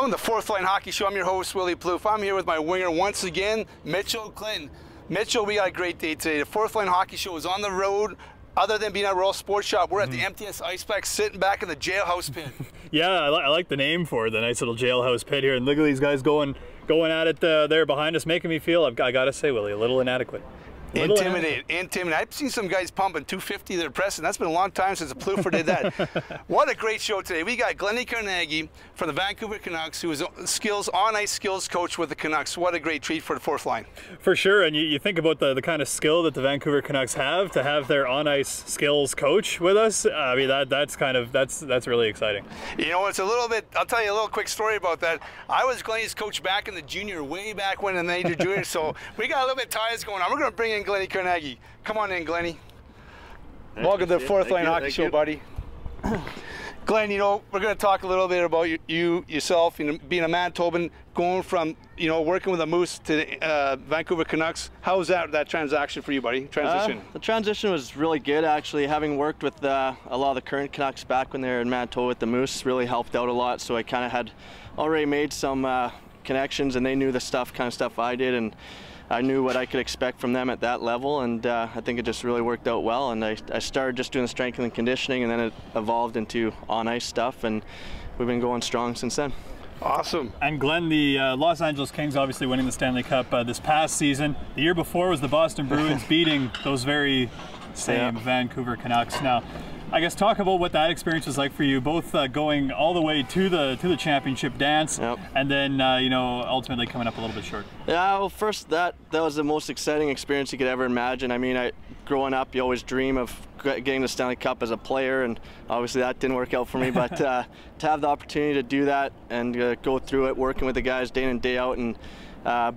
Welcome to Fourth Line Hockey Show. I'm your host, Willie Plouffe. I'm here with my winger once again, Mitchell Clinton. Mitchell, we got a great day today. The Fourth Line Hockey Show is on the road. Other than being at Royal Sports Shop, we're at the MTS Ice Pack, sitting back in the jailhouse pit. Yeah, I like the name for it, the nice little jailhouse pit here. And look at these guys going at it there behind us, making me feel, I gotta say, Willie, a little inadequate. Intimidated. I've seen some guys pumping 250 their press, and that's been a long time since a Plouffer did that. What a great show today. We got Glennie Carnegie from the Vancouver Canucks, who is on-ice skills coach with the Canucks. What a great treat for the Fourth Line. For sure, and you think about the kind of skill that the Vancouver Canucks have to have their on-ice skills coach with us. I mean, that's really exciting. You know, it's a little bit, I'll tell you a little quick story about that. I was Glennie's coach back in the junior, way back when in the major junior, so we got a little bit of ties going on. We're going to bring in Glennie Carnegie. Come on in, Glennie. Welcome to the Fourth Line Hockey Show, buddy. Glenn, you know, we're going to talk a little bit about yourself, you know, being a Manitoban, going from, you know, working with the Moose to the Vancouver Canucks. How was that transaction for you, buddy? Transition? The transition was really good, actually. Having worked with a lot of the current Canucks back when they were in Manitoba with the Moose really helped out a lot. So I kind of had already made some connections, and they knew the kind of stuff I did, and I knew what I could expect from them at that level, and I think it just really worked out well. And I started just doing the strength and conditioning, and then it evolved into on-ice stuff, and we've been going strong since then. Awesome. And Glenn, the Los Angeles Kings obviously winning the Stanley Cup this past season. The year before was the Boston Bruins beating those very same Vancouver Canucks. Now, I guess talk about what that experience was like for you, both going all the way to the championship dance, and then you know, ultimately coming up a little bit short. Yeah, well, first that was the most exciting experience you could ever imagine. I mean, growing up, you always dream of getting the Stanley Cup as a player, and obviously that didn't work out for me. But to have the opportunity to do that and go through it, working with the guys day in, day out, and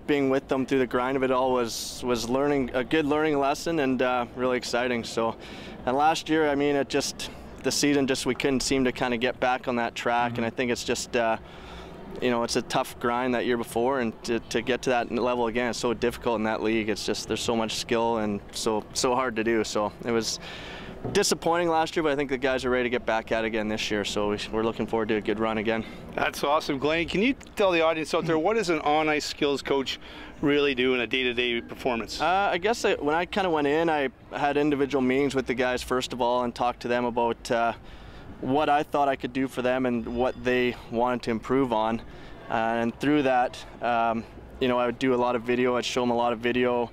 being with them through the grind of it all was a good learning lesson, and really exciting. So, and last year, I mean, the season we couldn't seem to kind of get back on that track, and I think it's just you know, it's a tough grind that year before, and to get to that level again, it's so difficult in that league. It's just, there's so much skill and so hard to do. So it was disappointing last year, but I think the guys are ready to get back at it again this year, so we're looking forward to a good run again. That's awesome. Glenn, can you tell the audience out there, what does an on-ice skills coach really do in a day-to-day performance? I guess when I kind of went in, I had individual meetings with the guys first of all, and talked to them about what I thought I could do for them and what they wanted to improve on. And through that, you know, I would do a lot of video. I'd show them a lot of video.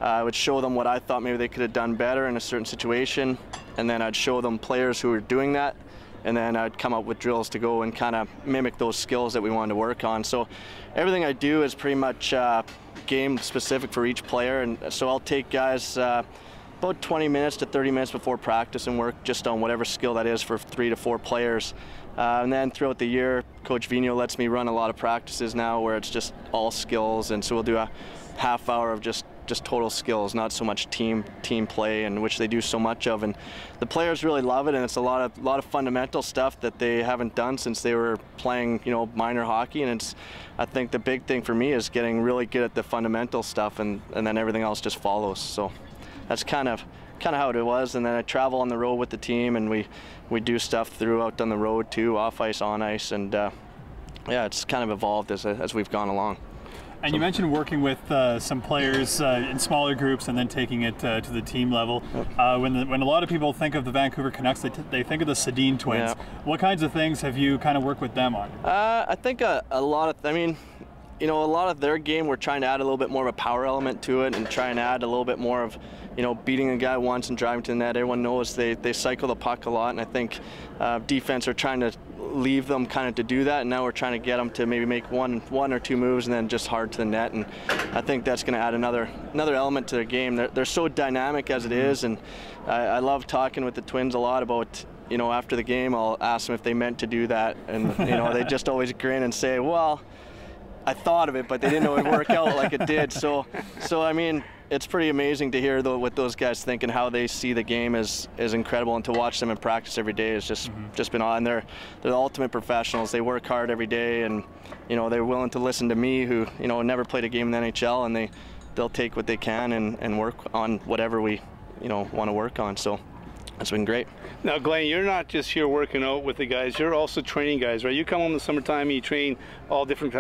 I would show them what I thought maybe they could have done better in a certain situation, and then I'd show them players who were doing that, and then I'd come up with drills to go and kind of mimic those skills that we wanted to work on. So everything I do is pretty much game specific for each player, and so I'll take guys about 20 minutes to 30 minutes before practice and work just on whatever skill that is for 3 to 4 players. And then throughout the year, Coach Vigneault lets me run a lot of practices now where it's just all skills, and so we'll do a half hour of just total skills, not so much team play, and which they do so much of, and the players really love it, and it's a lot of fundamental stuff that they haven't done since they were playing, you know, minor hockey. And I think the big thing for me is getting really good at the fundamental stuff, and then everything else just follows. So that's kind of how it was. And then I travel on the road with the team, and we do stuff throughout on the road too, off ice, on ice, and yeah, it's kind of evolved as we've gone along. And you mentioned working with some players in smaller groups and then taking it to the team level. When a lot of people think of the Vancouver Canucks, they think of the Sedin twins. What kinds of things have you kind of worked with them on? I think a lot of, I mean, you know, a lot of their game, we're trying to add a little bit more of a power element to it, and try and add a little bit more of, you know, beating a guy once and driving to the net. Everyone knows they cycle the puck a lot, and I think defense are trying to leave them kind of to do that, and now we're trying to get them to maybe make one or two moves and then just hard to the net, and I think that's going to add another element to their game. They're so dynamic as it is, and I love talking with the Twins a lot about, you know, after the game I'll ask them if they meant to do that, and you know, they just always grin and say, well, I thought of it, but they didn't know it would work out like it did. So I mean, it's pretty amazing to hear what those guys think and how they see the game is incredible, and to watch them in practice every day is just been on. They're the ultimate professionals. They work hard every day, and you know, they're willing to listen to me, who, you know, never played a game in the NHL, and they'll take what they can and work on whatever we, you know, want to work on. So it's been great. Now, Glenn, you're not just here working out with the guys. You're also training guys, right? You come home in the summertime and you train all different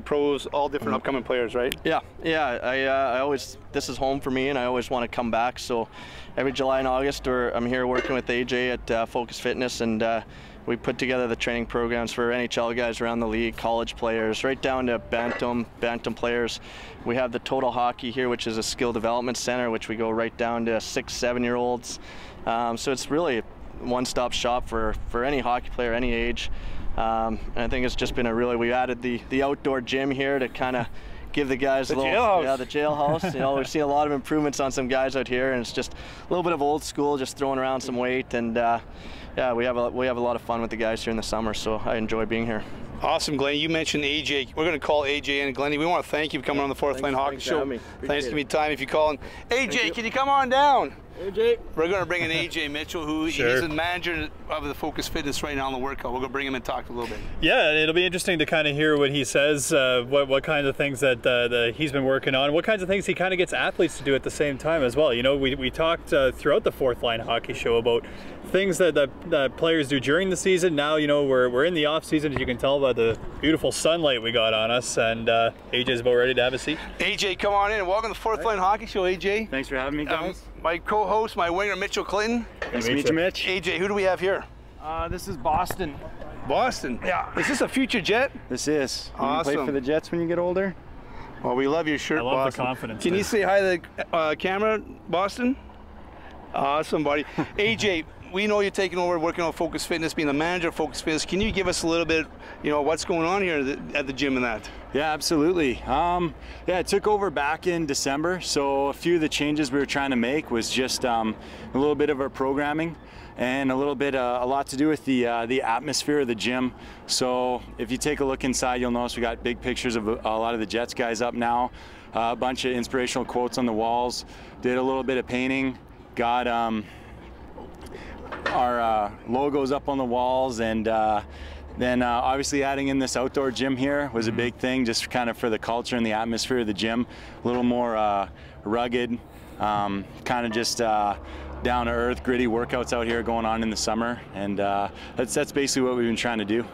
pros, all different upcoming players, right? Yeah. I always, this is home for me, and I always want to come back. So every July and August, I'm here working with AJ at Focus Fitness, and we put together the training programs for NHL guys around the league, college players, right down to bantam players. We have the Total Hockey here, which is a skill development center, which we go right down to 6-7-year-olds. So it's really a one-stop shop for any hockey player, any age. And I think it's just been we added the outdoor gym here to kind of give the guys the jailhouse. Yeah, the jailhouse. You know, we've seen a lot of improvements on some guys out here, and it's just a little bit of old school, just throwing around some weight, and yeah, we have a lot of fun with the guys here in the summer, so I enjoy being here. Awesome, Glenn. You mentioned AJ. We're going to call AJ in. Glenny, we want to thank you for coming on the Fourth Line Hockey Show. Thanks for giving me time. If you call in, AJ, can you come on down? AJ. We're going to bring in AJ Mitchell, who he's the manager of the Focus Fitness right now in the workout. We're going to bring him and talk a little bit. Yeah, it'll be interesting to kind of hear what he says, what kinds of things that he's been working on, what kinds of things he kind of gets athletes to do at the same time as well. You know, we talked throughout the Fourth Line Hockey Show about things that players do during the season. Now, you know, we're in the off season, as you can tell by the beautiful sunlight we got on us, and AJ's about ready to have a seat. AJ, come on in and welcome to the Fourth Line Hockey Show, AJ. Thanks for having me, guys. My co-host, my winger, Mitchell Clinton. Nice to meet you, Mitch. AJ, who do we have here? This is Boston. Boston? Yeah. Is this a future Jet? This is. Awesome. You play for the Jets when you get older? Well, we love your shirt, I love Boston. the confidence. Can you say hi to the camera, Boston? Awesome, buddy. AJ, we know you're taking over working on Focus Fitness, being the manager of Focus Fitness. Can you give us a little bit, you know, what's going on here at the gym and that? Yeah, absolutely. Yeah, I took over back in December, so a few of the changes we were trying to make was just a little bit of our programming and a lot to do with the atmosphere of the gym. So if you take a look inside, you'll notice we got big pictures of a lot of the Jets guys up now, a bunch of inspirational quotes on the walls, did a little bit of painting, got our logos up on the walls, and then obviously adding in this outdoor gym here was a big thing, just kind of for the culture and the atmosphere of the gym. A little more rugged, kind of just down to earth, gritty workouts out here going on in the summer, and that's basically what we've been trying to do.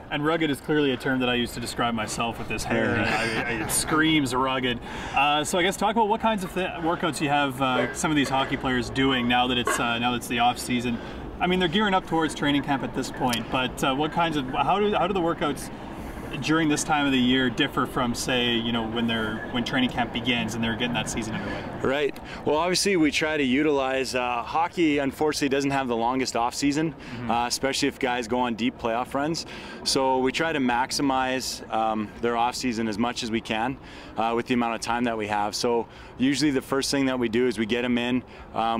And rugged is clearly a term that I used to describe myself with this hair. It screams rugged. So I guess talk about what kinds of workouts you have some of these hockey players doing now that it's the off season. I mean, they're gearing up towards training camp at this point, but what kinds of how do the workouts during this time of the year differ from, say, you know, when training camp begins and they're getting that season underway? Right. Well, obviously we try to utilize hockey. Unfortunately, doesn't have the longest off season, especially if guys go on deep playoff runs. So we try to maximize their off season as much as we can with the amount of time that we have. So usually the first thing that we do is we get them in.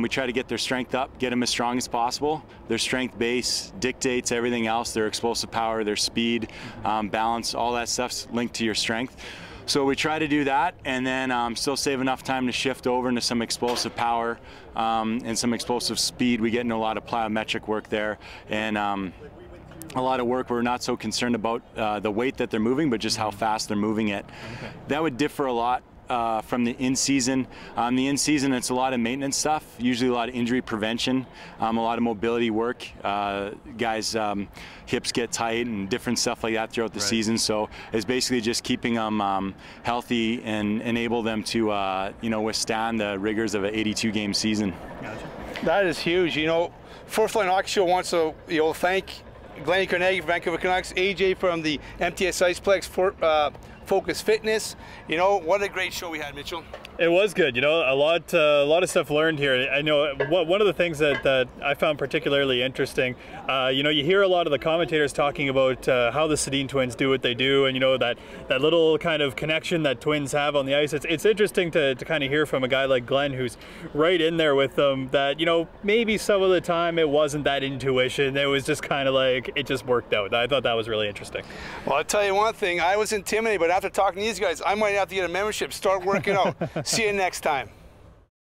We try to get their strength up, get them as strong as possible. Their strength base dictates everything else: their explosive power, their speed, balance, all that stuff's linked to your strength. So we try to do that, and then still save enough time to shift over into some explosive power and some explosive speed. We get into a lot of plyometric work there, and a lot of work where we're not so concerned about the weight that they're moving, but just how fast they're moving it. Okay. That would differ a lot from the in-season. The in-season, it's a lot of maintenance stuff, usually a lot of injury prevention, a lot of mobility work. Guys' hips get tight and different stuff like that throughout the season. So it's basically just keeping them healthy and enable them to you know, withstand the rigors of an 82-game season. Gotcha. That is huge. You know, Fourth Line Hockey Show wants to thank Glenny Carnegie from Vancouver Canucks, AJ from the MTS Iceplex, Focus Fitness. You know, what a great show we had, Mitchell. It was good. You know, a lot of stuff learned here. I know one of the things that I found particularly interesting. You know, you hear a lot of the commentators talking about how the Sedin twins do what they do, and you know that little kind of connection that twins have on the ice. It's interesting to kind of hear from a guy like Glenn, who's right in there with them, that, you know, maybe some of the time it wasn't that intuition. It was just kind of like it just worked out. I thought that was really interesting. Well, I'll tell you one thing. I was intimidated, but after talking to these guys, I might have to get a membership, start working out. See you next time.